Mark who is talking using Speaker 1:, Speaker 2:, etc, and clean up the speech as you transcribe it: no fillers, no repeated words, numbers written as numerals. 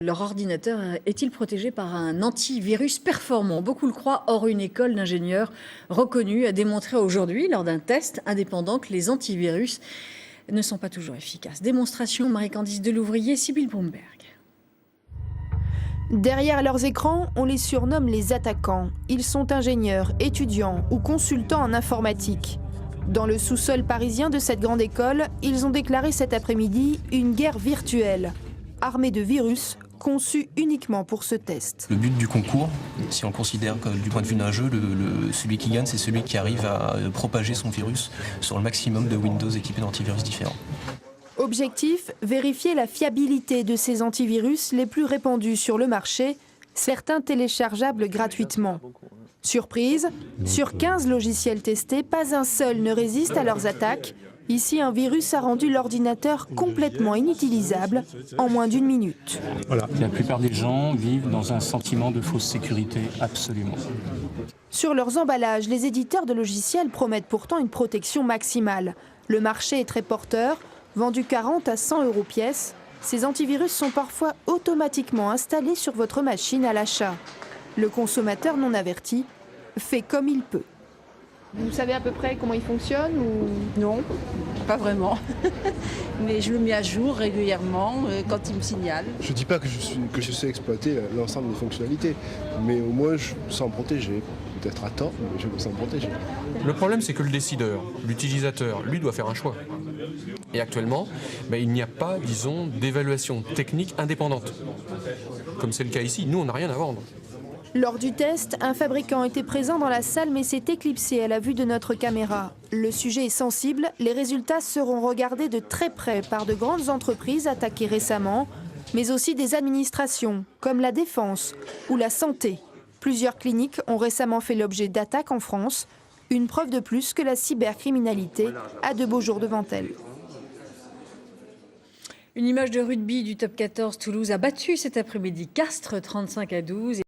Speaker 1: Leur ordinateur est-il protégé par un antivirus performant? Beaucoup le croient. Or, une école d'ingénieurs reconnue a démontré aujourd'hui, lors d'un test indépendant, que les antivirus ne sont pas toujours efficaces. Démonstration, Marie-Candice Delouvrier, Sibylle Bromberg.
Speaker 2: Derrière leurs écrans, on les surnomme les attaquants. Ils sont ingénieurs, étudiants ou consultants en informatique. Dans le sous-sol parisien de cette grande école, ils ont déclaré cet après-midi une guerre virtuelle, armée de virus conçus uniquement pour ce test.
Speaker 3: Le but du concours, si on considère que du point de vue d'un jeu, celui qui gagne, c'est celui qui arrive à propager son virus sur le maximum de Windows équipés d'antivirus différents.
Speaker 2: Objectif, vérifier la fiabilité de ces antivirus les plus répandus sur le marché, certains téléchargeables gratuitement. Surprise, sur 15 logiciels testés, pas un seul ne résiste à leurs attaques. Ici, un virus a rendu l'ordinateur complètement inutilisable en moins d'une minute.
Speaker 4: Voilà. La plupart des gens vivent dans un sentiment de fausse sécurité, absolument.
Speaker 2: Sur leurs emballages, les éditeurs de logiciels promettent pourtant une protection maximale. Le marché est très porteur, vendus 40 à 100 € pièce. Ces antivirus sont parfois automatiquement installés sur votre machine à l'achat. Le consommateur non averti fait comme il peut. Vous savez à peu près comment il fonctionne ou...
Speaker 5: Non, pas vraiment. Mais je le mets à jour régulièrement quand il me signale.
Speaker 6: Je ne dis pas que je sais exploiter l'ensemble des fonctionnalités, mais au moins je me sens protégé. Peut-être à tort, mais je me sens protégé.
Speaker 7: Le problème, c'est que le décideur, l'utilisateur, lui doit faire un choix. Et actuellement, il n'y a pas, disons, d'évaluation technique indépendante. Comme c'est le cas ici, nous, on n'a rien à vendre.
Speaker 2: Lors du test, un fabricant était présent dans la salle mais s'est éclipsé à la vue de notre caméra. Le sujet est sensible, les résultats seront regardés de très près par de grandes entreprises attaquées récemment, mais aussi des administrations comme la défense ou la santé. Plusieurs cliniques ont récemment fait l'objet d'attaques en France, une preuve de plus que la cybercriminalité a de beaux jours devant elle.
Speaker 1: Une image de rugby du top 14, Toulouse a battu cet après-midi Castres 35-12.